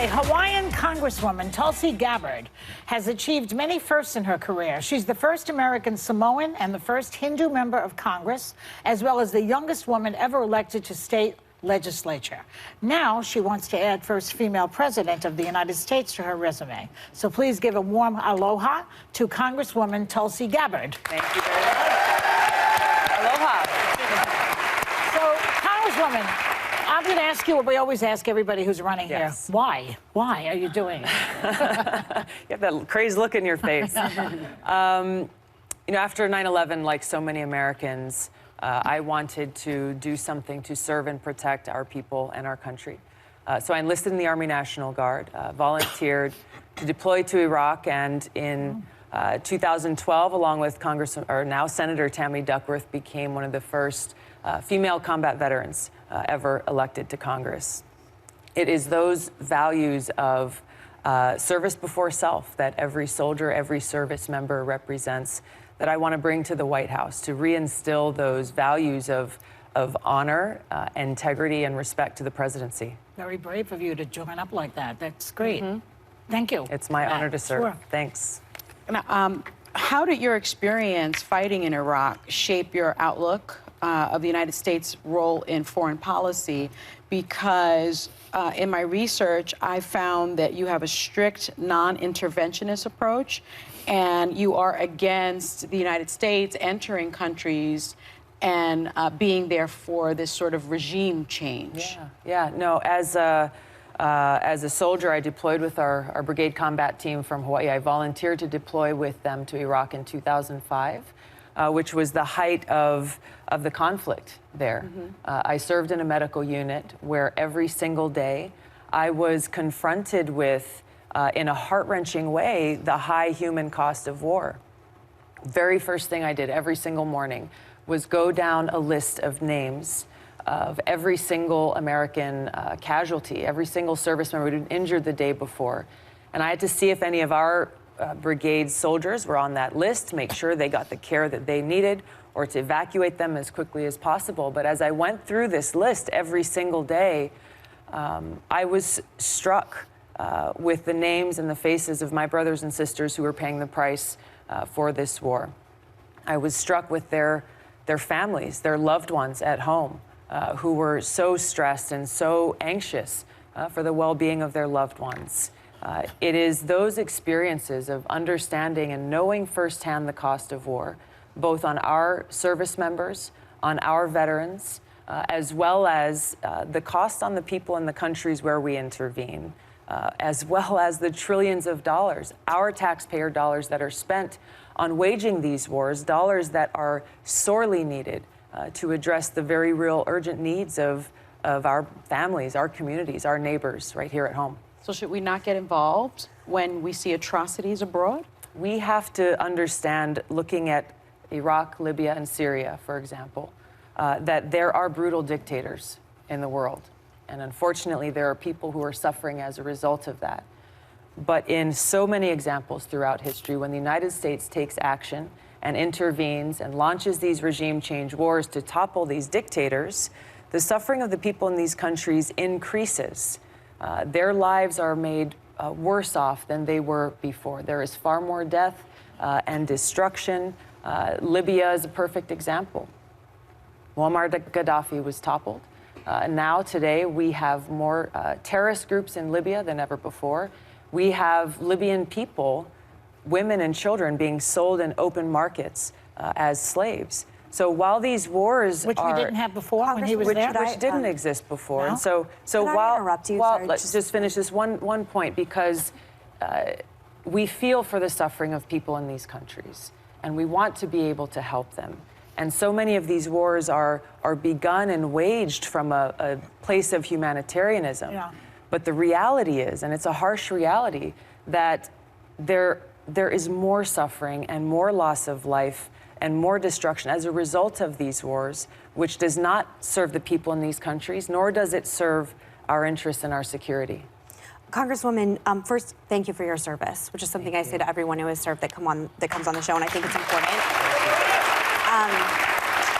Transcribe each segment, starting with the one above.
Okay, Hawaiian Congresswoman Tulsi Gabbard has achieved many firsts in her career. She's the first American Samoan and the first Hindu member of Congress, as well as the youngest woman ever elected to state legislature. Now she wants to add first female president of the United States to her resume. So please give a warm aloha to Congresswoman Tulsi Gabbard. Thank you very much. Aloha. So, Congresswoman, I'm going to ask you what we always ask everybody who's running here. Why? Why are you doing it? You have that crazed look in your face. You know, after 9/11, like so many Americans, I wanted to do something to serve and protect our people and our country. So I enlisted in the Army National Guard, volunteered to deploy to Iraq, and in 2012, along with now Senator Tammy Duckworth, became one of the first female combat veterans ever elected to Congress. It is those values of service before self that every soldier, every service member represents that I want to bring to the White House, to reinstill those values of honor, integrity, and respect to the presidency. Very brave of you to join up like that. That's great. Thank you. It's my honor to serve. Sure. Thanks. Now, how did your experience fighting in Iraq shape your outlook of the United States' role in foreign policy? Because in my research, I found that you have a strict non-interventionist approach, and you are against the United States entering countries and being there for this sort of regime change. No, as a soldier, I deployed with our brigade combat team from Hawaii. I volunteered to deploy with them to Iraq in 2005, which was the height of the conflict there. I served in a medical unit where every single day I was confronted with, in a heart-wrenching way, the high human cost of war. Very first thing I did every single morning was go down a list of names of every single American casualty, every single service member who'd been injured the day before. And I had to see if any of our brigade soldiers were on that list, to make sure they got the care that they needed, or to evacuate them as quickly as possible. But as I went through this list every single day, I was struck with the names and the faces of my brothers and sisters who were paying the price for this war. I was struck with their families, their loved ones at home, who were so stressed and so anxious for the well-being of their loved ones. It is those experiences of understanding and knowing firsthand the cost of war, both on our service members, on our veterans, as well as the cost on the people in the countries where we intervene, as well as the trillions of dollars, our taxpayer dollars that are spent on waging these wars, dollars that are sorely needed to address the very real urgent needs of our families, our communities, our neighbors right here at home. So should we not get involved when we see atrocities abroad? We have to understand, looking at Iraq, Libya, and Syria, for example, that there are brutal dictators in the world. And unfortunately, there are people who are suffering as a result of that. But in so many examples throughout history, when the United States takes action and intervenes and launches these regime change wars to topple these dictators, the suffering of the people in these countries increases. Their lives are made worse off than they were before. There is far more death and destruction. Libya is a perfect example. Muammar Gaddafi was toppled. Now, today, we have more terrorist groups in Libya than ever before. We have Libyan people, women and children, being sold in open markets as slaves. So while these wars Which we didn't have before when he was there? Which didn't exist before. No? And so I interrupt you? Sorry, let's just finish this one point, because we feel for the suffering of people in these countries, and we want to be able to help them. And so many of these wars are begun and waged from a place of humanitarianism. Yeah. But the reality is, and it's a harsh reality, that there is more suffering and more loss of life and more destruction as a result of these wars, which does not serve the people in these countries, nor does it serve our interests and our security. Congresswoman, first, thank you for your service, which is something I say to everyone who has served that comes on the show, and I think it's important.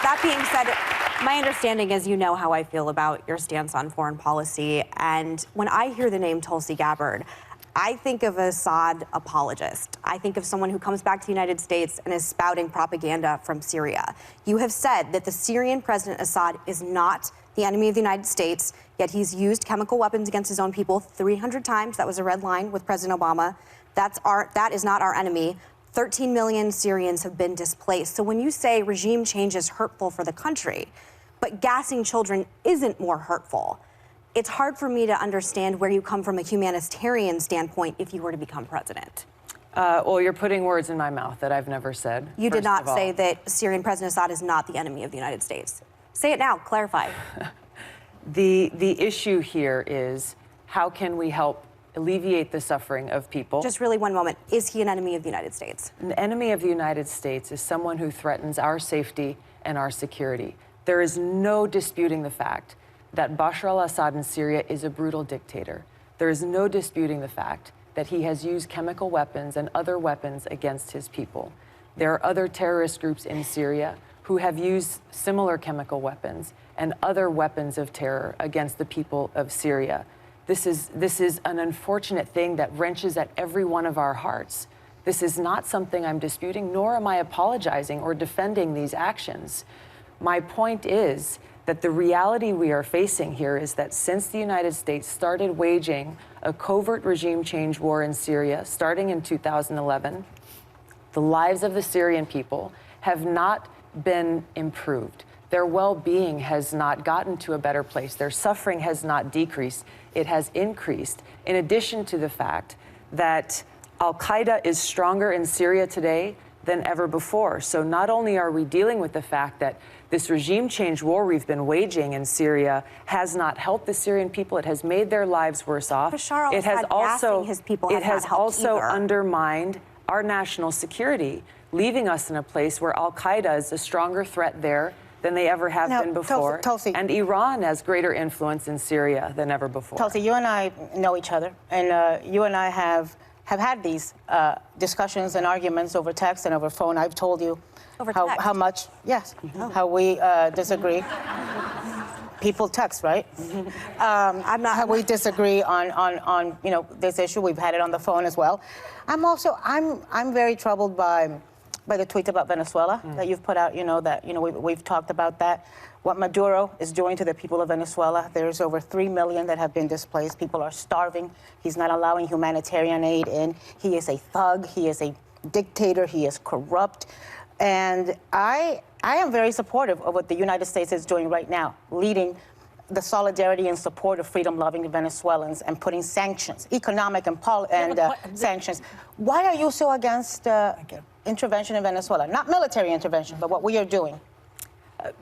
That being said, My understanding is you know how I feel about your stance on foreign policy, and when I hear the name Tulsi Gabbard, I think of an Assad apologist. I think of someone who comes back to the United States and is spouting propaganda from Syria. You have said that the Syrian President Assad is not the enemy of the United States, yet he's used chemical weapons against his own people 300 times. That was a red line with President Obama. That is not our enemy. 13 million Syrians have been displaced. So when you say regime change is hurtful for the country, but gassing children isn't more hurtful, it's hard for me to understand where you come from a humanitarian standpoint if you were to become president. Well, you're putting words in my mouth that I've never said. You did not say that Syrian President Assad is not the enemy of the United States. Say it now, clarify. The issue here is how can we help alleviate the suffering of people? Just really one moment. Is he an enemy of the United States? An enemy of the United States is someone who threatens our safety and our security. There is no disputing the fact that Bashar al-Assad in Syria is a brutal dictator. There is no disputing the fact that he has used chemical weapons and other weapons against his people. There are other terrorist groups in Syria who have used similar chemical weapons and other weapons of terror against the people of Syria. This is an unfortunate thing that wrenches at every one of our hearts. This is not something I'm disputing, nor am I apologizing or defending these actions. My point is that the reality we are facing here is that since the United States started waging a covert regime change war in Syria, starting in 2011, the lives of the Syrian people have not been improved. Their well-being has not gotten to a better place. Their suffering has not decreased. It has increased, in addition to the fact that Al-Qaeda is stronger in Syria today than ever before. So not only are we dealing with the fact that this regime change war we've been waging in Syria has not helped the Syrian people, it has made their lives worse off. Bashar al-Assad It has also undermined our national security, leaving us in a place where Al-Qaeda is a stronger threat there than they ever have been before. Tulsi, and Iran has greater influence in Syria than ever before. Tulsi, you and I know each other, and you and I have had these discussions and arguments over text and over phone. I've told you how much, yes, how we disagree. People text, right? I'm not. How we disagree on this issue. We've had it on the phone as well. I'm very troubled by the tweet about Venezuela that you've put out. We've talked about that. What Maduro is doing to the people of Venezuela. There's over 3 million that have been displaced. People are starving. He's not allowing humanitarian aid in. He is a thug. He is a dictator. He is corrupt. And I am very supportive of what the United States is doing right now, leading the solidarity and support of freedom-loving Venezuelans and putting sanctions, economic and sanctions. Why are you so against intervention in Venezuela? Not military intervention, but what we are doing.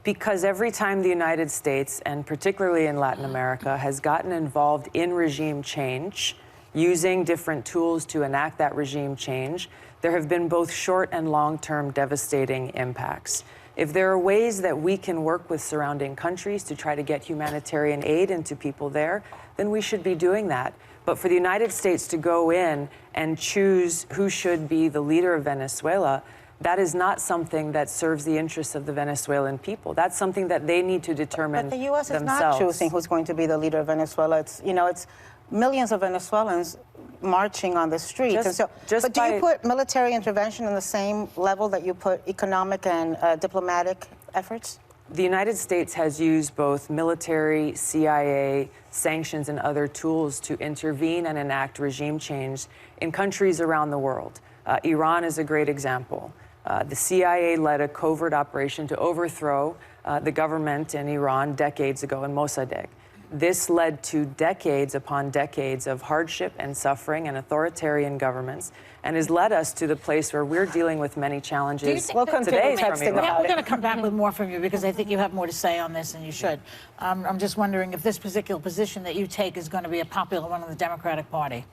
Because every time the United States, and particularly in Latin America, has gotten involved in regime change, using different tools to enact that regime change, there have been both short and long-term devastating impacts. If there are ways that we can work with surrounding countries to try to get humanitarian aid into people there, then we should be doing that. But for the United States to go in and choose who should be the leader of Venezuela, that is not something that serves the interests of the Venezuelan people. That's something that they need to determine themselves. But the U.S. is not choosing who's going to be the leader of Venezuela. It's millions of Venezuelans marching on the streets. But do you put military intervention on the same level that you put economic and diplomatic efforts? The United States has used both military, CIA, sanctions, and other tools to intervene and enact regime change in countries around the world. Iran is a great example. The CIA led a covert operation to overthrow the government in Iran decades ago in Mossadegh. This led to decades upon decades of hardship and suffering and authoritarian governments, and has led us to the place where we're dealing with many challenges today. We're going to come back with more from you because I think you have more to say on this, and you should. I'm just wondering if this particular position that you take is going to be a popular one in the Democratic Party.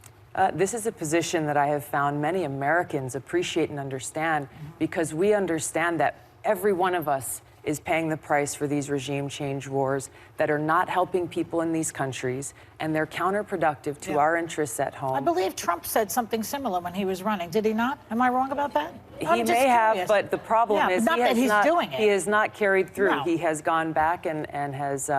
This is a position that I have found many Americans appreciate and understand because we understand that every one of us is paying the price for these regime change wars that are not helping people in these countries, and they're counterproductive to our interests at home. I believe Trump said something similar when he was running. Did he not? Am I wrong about that? He may have, but the problem is not that he's doing it. He has not carried through. No. He has gone back and has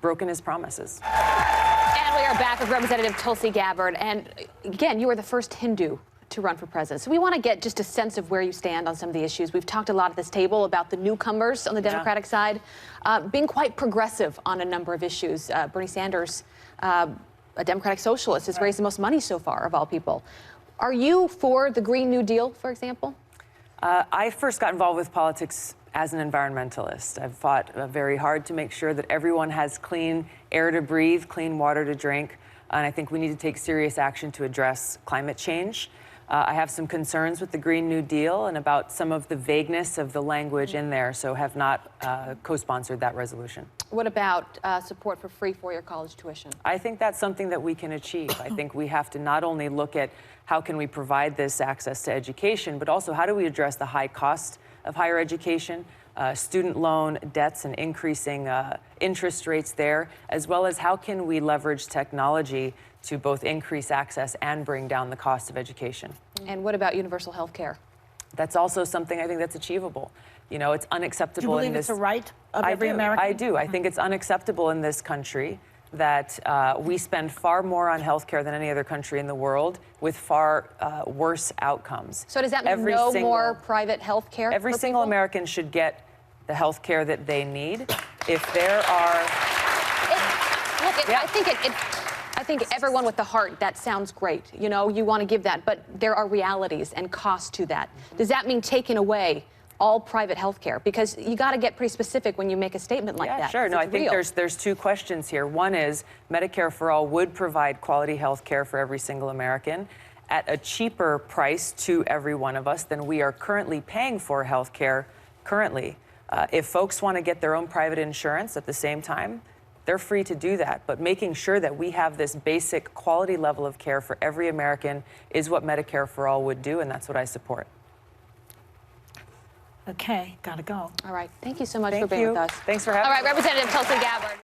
broken his promises. And we are back with Representative Tulsi Gabbard. And again, you are the first Hindu to run for president. So we want to get just a sense of where you stand on some of the issues. We've talked a lot at this table about the newcomers on the Democratic side being quite progressive on a number of issues. Bernie Sanders, a Democratic socialist, has raised the most money so far of all people. Are you for the Green New Deal, for example? I first got involved with politics as an environmentalist. I've fought very hard to make sure that everyone has clean air to breathe, clean water to drink, and I think we need to take serious action to address climate change. I have some concerns with the Green New Deal and about some of the vagueness of the language in there, so have not co-sponsored that resolution. What about support for free four-year college tuition? I think that's something that we can achieve. I think we have to not only look at how can we provide this access to education, but also how do we address the high cost of higher education, student loan debts and increasing interest rates there, as well as how can we leverage technology to both increase access and bring down the cost of education. And what about universal health care? That's also something I think that's achievable. You know, it's unacceptable. Do you believe in this. it's a right of every American? I do. I think it's unacceptable in this country that we spend far more on health care than any other country in the world with far worse outcomes. So does that mean more private health care? Every single American should get the health care that they need. If there are... I think everyone with the heart, that sounds great. You know, you want to give that, but there are realities and costs to that. Does that mean taking away all private health care? Because you got to get pretty specific when you make a statement like that. Yeah, sure. No, I think there's two questions here. One is Medicare for All would provide quality health care for every single American at a cheaper price to every one of us than we are currently paying for health care currently. If folks want to get their own private insurance at the same time, they're free to do that. But making sure that we have this basic quality level of care for every American is what Medicare for All would do, and that's what I support. Okay, gotta go. All right. Thank you so much for being with us. Thanks for having me. All right, Representative Tulsi Gabbard.